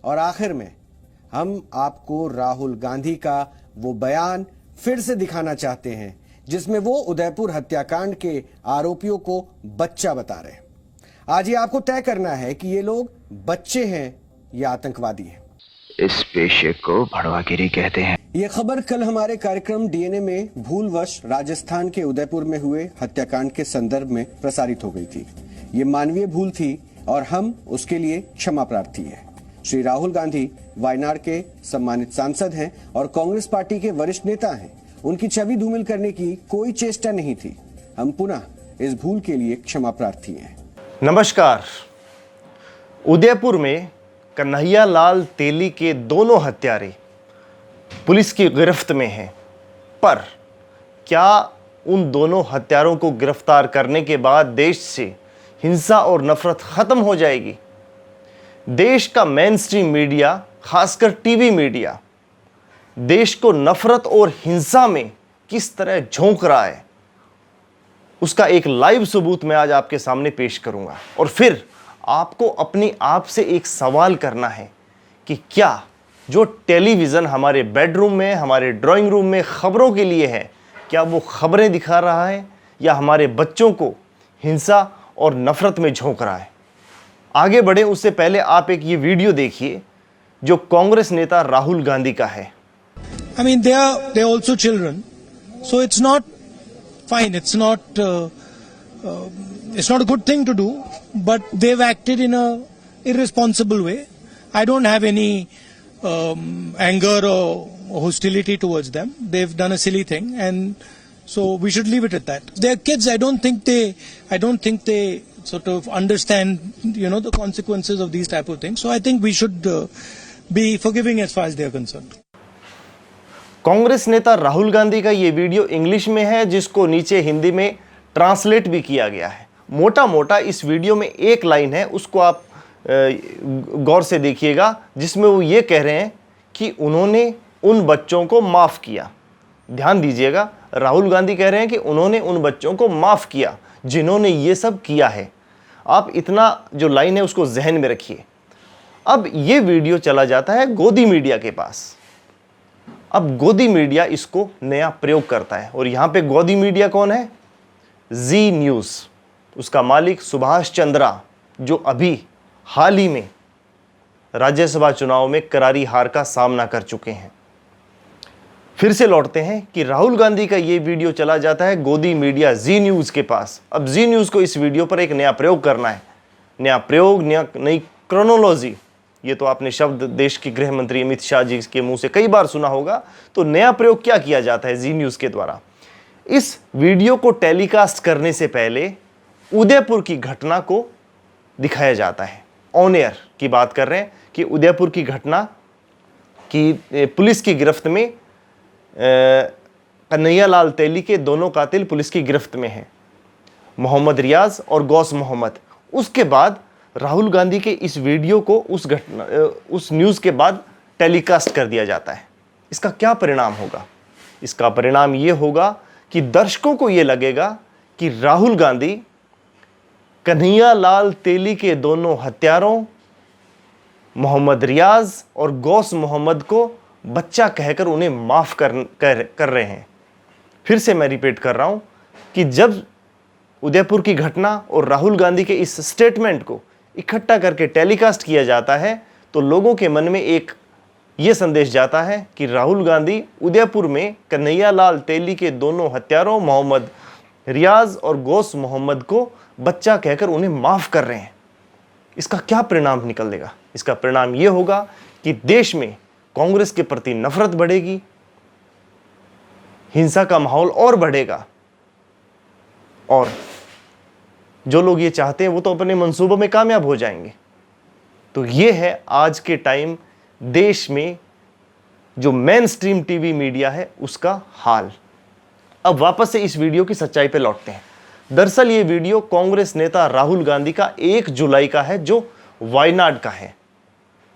और आखिर में हम आपको राहुल गांधी का वो बयान फिर से दिखाना चाहते हैं जिसमें वो उदयपुर हत्याकांड के आरोपियों को बच्चा बता रहे हैं। आज ये आपको तय करना है कि ये लोग बच्चे हैं या आतंकवादी हैं। इस पेशे को भड़वागिरी कहते हैं। ये खबर कल हमारे कार्यक्रम डीएनए में भूलवश राजस्थान के उदयपुर में हुए हत्याकांड के संदर्भ में प्रसारित हो गई थी। ये मानवीय भूल थी और हम उसके लिए क्षमा प्रार्थी हैं। श्री राहुल गांधी वायनाड के सम्मानित सांसद हैं और कांग्रेस पार्टी के वरिष्ठ नेता हैं। उनकी छवि धूमिल करने की कोई चेष्टा नहीं थी। हम पुनः इस भूल के लिए क्षमा प्रार्थी हैं। नमस्कार। उदयपुर में कन्हैया लाल तेली के दोनों हत्यारे पुलिस की गिरफ्त में हैं, पर क्या उन दोनों हत्यारों को गिरफ्तार करने के बाद देश से हिंसा और नफरत खत्म हो जाएगी? देश का मेन स्ट्रीम मीडिया, खासकर टीवी मीडिया, देश को नफरत और हिंसा में किस तरह झोंक रहा है, उसका एक लाइव सबूत मैं आज आपके सामने पेश करूंगा। और फिर आपको अपनी आप से एक सवाल करना है कि क्या जो टेलीविज़न हमारे बेडरूम में, हमारे ड्राइंग रूम में खबरों के लिए है, क्या वो खबरें दिखा रहा है या हमारे बच्चों को हिंसा और नफरत में झोंक रहा है? आगे बढ़े उससे पहले आप एक ये वीडियो देखिए जो कांग्रेस नेता राहुल गांधी का है। I mean, they are also children, so it's not fine. It's not a good thing to do. But they've acted in a irresponsible way. I don't have any anger or hostility towards them. They've done a silly thing, and so we should leave it at that. They're kids. I don't think they sort of understand, the consequences of these type of things. So I think we should be forgiving as far as they are concerned. Congress नेता राहुल गांधी का ये video English में है, जिसको नीचे हिंदी में translate भी किया गया है। मोटा मोटा इस वीडियो में एक लाइन है, उसको आप गौर से देखिएगा, जिसमें वो ये कह रहे हैं कि उन्होंने उन बच्चों को माफ़ किया। ध्यान दीजिएगा, राहुल गांधी कह रहे हैं कि उन्होंने उन बच्चों को माफ़ किया जिन्होंने ये सब किया है। आप इतना जो लाइन है उसको जहन में रखिए। अब ये वीडियो चला जाता है गोदी मीडिया के पास। अब गोदी मीडिया इसको नया प्रयोग करता है, और यहाँ पे गोदी मीडिया कौन है? जी न्यूज़। उसका मालिक सुभाष चंद्रा, जो अभी हाल ही में राज्यसभा चुनाव में करारी हार का सामना कर चुके हैं। फिर से लौटते हैं कि राहुल गांधी का ये वीडियो चला जाता है गोदी मीडिया जी न्यूज़ के पास। अब जी न्यूज़ को इस वीडियो पर एक नया प्रयोग करना है। नया प्रयोग, नई क्रोनोलॉजी, ये तो आपने शब्द देश के गृह मंत्री अमित शाह जी के मुंह से कई बार सुना होगा। तो नया प्रयोग क्या किया जाता है जी न्यूज़ के द्वारा? इस वीडियो को टेलीकास्ट करने से पहले उदयपुर की घटना को दिखाया जाता है। ऑन एयर की बात कर रहे हैं कि उदयपुर की घटना की पुलिस की गिरफ्त में कन्हैया लाल तेली के दोनों कातिल पुलिस की गिरफ्त में हैं, मोहम्मद रियाज और गौस मोहम्मद। उसके बाद राहुल गांधी के इस वीडियो को उस न्यूज़ के बाद टेलीकास्ट कर दिया जाता है। इसका क्या परिणाम होगा? इसका परिणाम ये होगा कि दर्शकों को ये लगेगा कि राहुल गांधी कन्हैया लाल तेली के दोनों हत्यारों मोहम्मद रियाज और गौस मोहम्मद को बच्चा कहकर उन्हें माफ़ कर रहे हैं। फिर से मैं रिपीट कर रहा हूं कि जब उदयपुर की घटना और राहुल गांधी के इस स्टेटमेंट को इकट्ठा करके टेलीकास्ट किया जाता है तो लोगों के मन में एक ये संदेश जाता है कि राहुल गांधी उदयपुर में कन्हैया लाल तेली के दोनों हत्यारों मोहम्मद रियाज और गौस मोहम्मद को बच्चा कहकर उन्हें माफ़ कर रहे हैं। इसका क्या परिणाम निकलेगा? इसका परिणाम ये होगा कि देश में कांग्रेस के प्रति नफरत बढ़ेगी, हिंसा का माहौल और बढ़ेगा, और जो लोग ये चाहते हैं वो तो अपने मंसूबों में कामयाब हो जाएंगे। तो ये है आज के टाइम देश में जो मेन स्ट्रीम टीवी मीडिया है उसका हाल। अब वापस से इस वीडियो की सच्चाई पे लौटते हैं। दरअसल ये वीडियो कांग्रेस नेता राहुल गांधी का 1 जुलाई का है, जो वायनाड का है।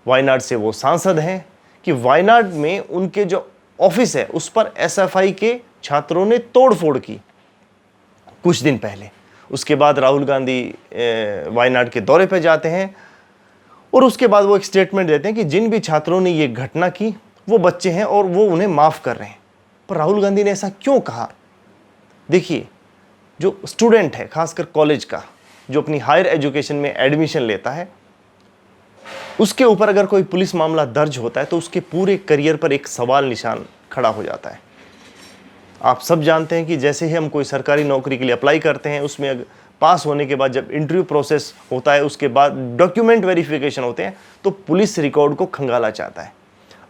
वायनाड से वो सांसद हैं कि वायनाड में उनके जो ऑफिस है उस पर एसएफआई के छात्रों ने तोड़फोड़ की कुछ दिन पहले। उसके बाद राहुल गांधी वायनाड के दौरे पर जाते हैं और उसके बाद वो एक स्टेटमेंट देते हैं कि जिन भी छात्रों ने ये घटना की वो बच्चे हैं और वो उन्हें माफ़ कर रहे हैं। पर राहुल गांधी ने ऐसा क्यों कहा? देखिए, जो स्टूडेंट है, खासकर कॉलेज का, जो अपनी हायर एजुकेशन में एडमिशन लेता है, उसके ऊपर अगर कोई पुलिस मामला दर्ज होता है तो उसके पूरे करियर पर एक सवाल निशान खड़ा हो जाता है। आप सब जानते हैं कि जैसे ही हम कोई सरकारी नौकरी के लिए अप्लाई करते हैं, उसमें पास होने के बाद जब इंटरव्यू प्रोसेस होता है, उसके बाद डॉक्यूमेंट वेरिफिकेशन होते हैं, तो पुलिस रिकॉर्ड को खंगाला चाहता है।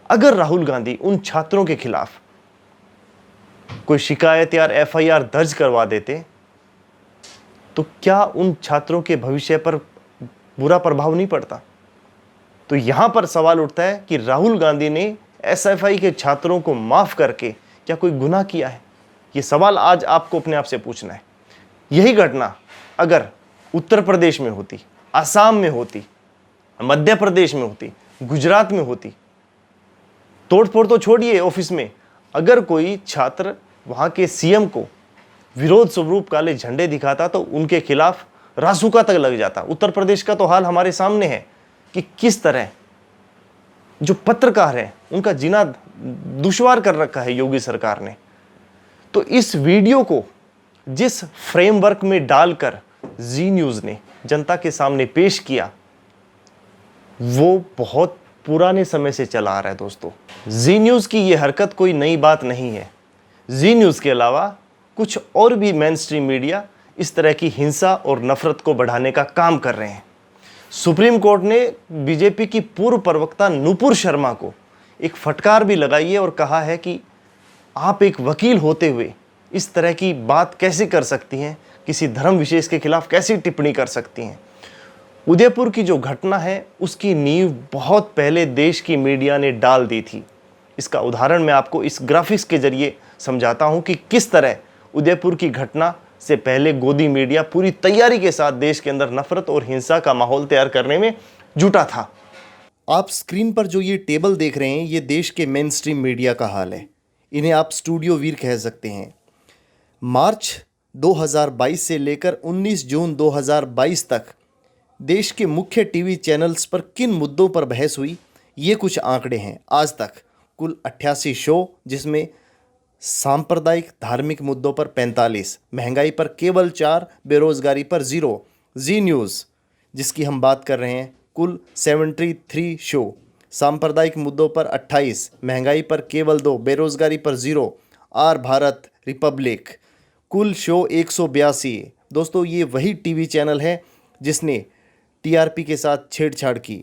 अगर राहुल गांधी उन छात्रों के खिलाफ कोई शिकायत या एफआईआर दर्ज करवा देते तो क्या उन छात्रों के भविष्य पर बुरा प्रभाव नहीं पड़ता? तो यहां पर सवाल उठता है कि राहुल गांधी ने एसएफआई के छात्रों को माफ करके क्या कोई गुनाह किया है? यह सवाल आज आपको अपने आप से पूछना है। यही घटना अगर उत्तर प्रदेश में होती, असम में होती, मध्य प्रदेश में होती, गुजरात में होती, तोड़फोड़ तो छोड़िए, ऑफिस में अगर कोई छात्र वहां के सीएम को विरोध स्वरूप काले झंडे दिखाता तो उनके खिलाफ रासुका तक लग जाता। उत्तर प्रदेश का तो हाल हमारे सामने है कि किस तरह जो पत्रकार हैं उनका जीना दुश्वार कर रखा है योगी सरकार ने। तो इस वीडियो को जिस फ्रेमवर्क में डालकर जी न्यूज़ ने जनता के सामने पेश किया, वो बहुत पुराने समय से चला आ रहा है दोस्तों। जी न्यूज़ की ये हरकत कोई नई बात नहीं है। जी न्यूज़ के अलावा कुछ और भी मेन स्ट्रीम मीडिया इस तरह की हिंसा और नफरत को बढ़ाने का काम कर रहे हैं। सुप्रीम कोर्ट ने बीजेपी की पूर्व प्रवक्ता नुपुर शर्मा को एक फटकार भी लगाई है और कहा है कि आप एक वकील होते हुए इस तरह की बात कैसे कर सकती हैं, किसी धर्म विशेष के खिलाफ कैसी टिप्पणी कर सकती हैं। उदयपुर की जो घटना है उसकी नींव बहुत पहले देश की मीडिया ने डाल दी थी। इसका उदाहरण मैं आपको इस ग्राफिक्स के जरिए समझाता हूं कि किस तरह उदयपुर की घटना से पहले गोदी मीडिया पूरी तैयारी के साथ देश के अंदर नफरत और हिंसा का माहौल तैयार करने में जुटा था। आप स्क्रीन पर जो ये टेबल देख रहे हैं, ये देश के मेन स्ट्रीम मीडिया का हाल है। इन्हें आप स्टूडियो वीर कह सकते हैं। मार्च 2022 से लेकर 19 जून 2022 तक देश के मुख्य टीवी चैनल्स पर किन मुद्दों पर बहस हुई, ये कुछ आंकड़े हैं। आज तक कुल 88 शो, जिसमें सांप्रदायिक धार्मिक मुद्दों पर 45, महंगाई पर केवल 4, बेरोजगारी पर 0। जी न्यूज़ जिसकी हम बात कर रहे हैं, कुल 73 शो, सांप्रदायिक मुद्दों पर 28, महंगाई पर केवल 2, बेरोजगारी पर 0। आर भारत रिपब्लिक, कुल शो 182। दोस्तों, ये वही टीवी चैनल है जिसने टीआरपी के साथ छेड़छाड़ की।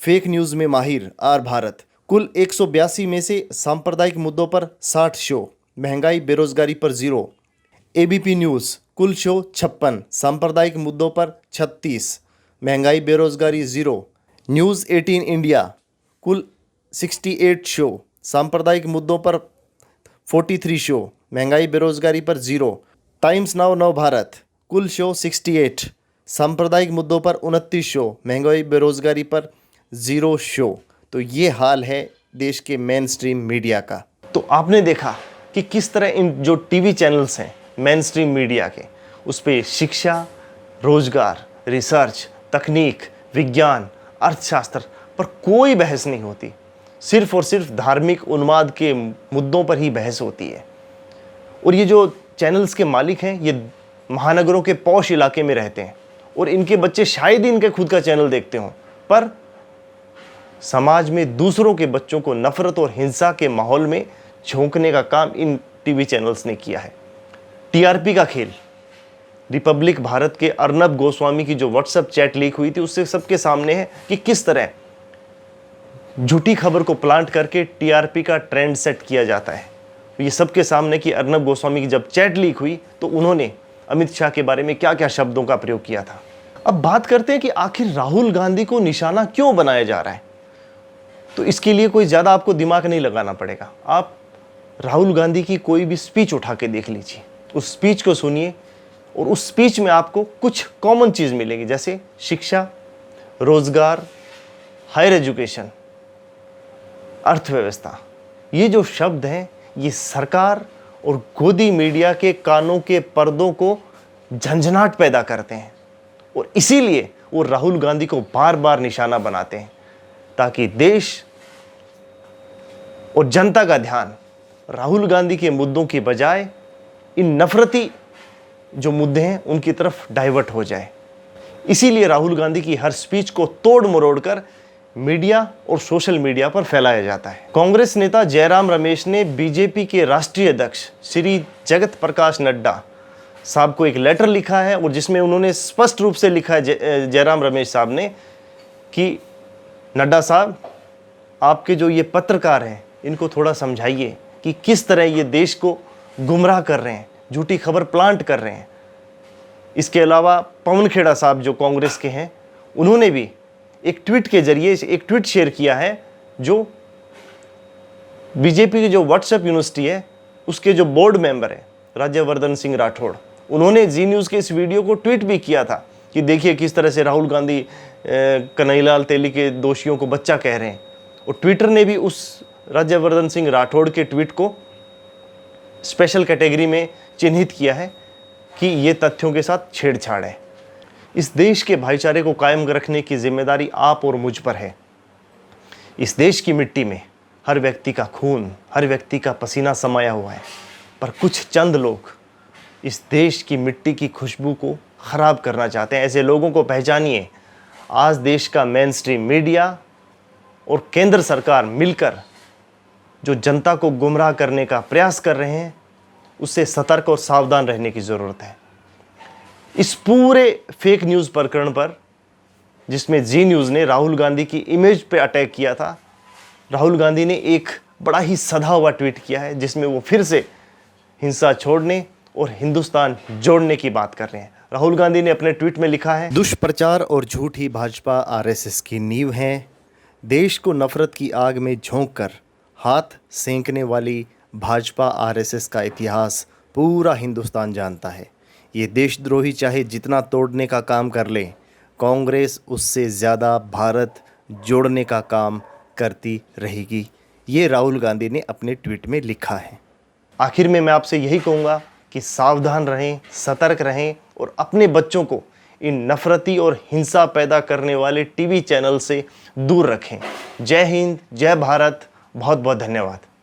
फेक न्यूज़ में माहिर आर भारत, कुल 182 में से सांप्रदायिक मुद्दों पर 60 शो, महंगाई बेरोजगारी पर 0। एबीपी न्यूज़, कुल शो 56, सांप्रदायिक मुद्दों पर 36, महंगाई बेरोजगारी 0। न्यूज़ 18 इंडिया, कुल 68 शो, सांप्रदायिक मुद्दों पर 43 शो, महंगाई बेरोजगारी पर 0। टाइम्स नाउ नव भारत, कुल शो 68, सांप्रदायिक मुद्दों पर 29 शो, महंगाई बेरोजगारी पर 0 शो। तो ये हाल है देश के मेन स्ट्रीम मीडिया का। तो आपने देखा कि किस तरह इन जो टीवी चैनल्स हैं मेन स्ट्रीम मीडिया के, उस पर शिक्षा, रोजगार, रिसर्च, तकनीक, विज्ञान, अर्थशास्त्र पर कोई बहस नहीं होती। सिर्फ और सिर्फ धार्मिक उन्माद के मुद्दों पर ही बहस होती है। और ये जो चैनल्स के मालिक हैं, ये महानगरों के पॉश इलाके में रहते हैं और इनके बच्चे शायद ही इनके खुद का चैनल देखते हों, पर समाज में दूसरों के बच्चों को नफरत और हिंसा के माहौल में झोंकने का काम इन टीवी चैनल्स ने किया है। टीआरपी का खेल, रिपब्लिक भारत के अर्नब गोस्वामी की जो व्हाट्सएप चैट लीक हुई थी, उससे सबके सामने है कि किस तरह झूठी खबर को प्लांट करके टीआरपी का ट्रेंड सेट किया जाता है। ये सबके सामने कि अर्नब गोस्वामी की जब चैट लीक हुई तो उन्होंने अमित शाह के बारे में क्या क्या शब्दों का प्रयोग किया था। अब बात करते हैं कि आखिर राहुल गांधी को निशाना क्यों बनाया जा रहा है। तो इसके लिए कोई ज़्यादा आपको दिमाग नहीं लगाना पड़ेगा। आप राहुल गांधी की कोई भी स्पीच उठा के देख लीजिए, उस स्पीच को सुनिए और उस स्पीच में आपको कुछ कॉमन चीज़ मिलेगी, जैसे शिक्षा, रोजगार, हायर एजुकेशन, अर्थव्यवस्था। ये जो शब्द हैं ये सरकार और गोदी मीडिया के कानों के पर्दों को झंझनाहट पैदा करते हैं और इसीलिए वो राहुल गांधी को बार बार निशाना बनाते हैं ताकि देश और जनता का ध्यान राहुल गांधी के मुद्दों की बजाय इन नफरती जो मुद्दे हैं उनकी तरफ डाइवर्ट हो जाए। इसीलिए राहुल गांधी की हर स्पीच को तोड़ मरोड़ कर मीडिया और सोशल मीडिया पर फैलाया जाता है। कांग्रेस नेता जयराम रमेश ने बीजेपी के राष्ट्रीय अध्यक्ष श्री जगत प्रकाश नड्डा साहब को एक लेटर लिखा है और जिसमें उन्होंने स्पष्ट रूप से लिखा है जयराम रमेश साहब ने कि नड्डा साहब, आपके जो ये पत्रकार हैं इनको थोड़ा समझाइए कि किस तरह ये देश को गुमराह कर रहे हैं, झूठी खबर प्लांट कर रहे हैं। इसके अलावा पवन खेड़ा साहब जो कांग्रेस के हैं, उन्होंने भी एक ट्वीट के जरिए एक ट्वीट शेयर किया है जो बीजेपी की जो व्हाट्सएप यूनिवर्सिटी है उसके जो बोर्ड मेंबर है राज्यवर्धन सिंह राठौड़, उन्होंने जी न्यूज़ के इस वीडियो को ट्वीट भी किया था कि देखिए किस तरह से राहुल गांधी कन्हैयालाल तेली के दोषियों को बच्चा कह रहे हैं। और ट्विटर ने भी उस राज्यवर्धन सिंह राठौड़ के ट्वीट को स्पेशल कैटेगरी में चिन्हित किया है कि ये तथ्यों के साथ छेड़छाड़ है। इस देश के भाईचारे को कायम रखने की जिम्मेदारी आप और मुझ पर है। इस देश की मिट्टी में हर व्यक्ति का खून, हर व्यक्ति का पसीना समाया हुआ है, पर कुछ चंद लोग इस देश की मिट्टी की खुशबू को ख़राब करना चाहते हैं। ऐसे लोगों को पहचानिए। आज देश का मेन स्ट्रीम मीडिया और केंद्र सरकार मिलकर जो जनता को गुमराह करने का प्रयास कर रहे हैं, उससे सतर्क और सावधान रहने की ज़रूरत है। इस पूरे फेक न्यूज़ प्रकरण पर जिसमें जी न्यूज़ ने राहुल गांधी की इमेज पे अटैक किया था, राहुल गांधी ने एक बड़ा ही सधा हुआ ट्वीट किया है जिसमें वो फिर से हिंसा छोड़ने और हिंदुस्तान जोड़ने की बात कर रहे हैं। राहुल गांधी ने अपने ट्वीट में लिखा है, दुष्प्रचार और झूठ ही भाजपा आरएसएस की नींव है। देश को नफरत की आग में झोंककर हाथ सेंकने वाली भाजपा आरएसएस का इतिहास पूरा हिंदुस्तान जानता है। ये देशद्रोही चाहे जितना तोड़ने का काम कर ले, कांग्रेस उससे ज़्यादा भारत जोड़ने का काम करती रहेगी। ये राहुल गांधी ने अपने ट्वीट में लिखा है। आखिर में मैं आपसे यही कहूँगा कि सावधान रहें, सतर्क रहें और अपने बच्चों को इन नफरती और हिंसा पैदा करने वाले टीवी चैनल से दूर रखें। जय हिंद, जय भारत, बहुत बहुत धन्यवाद।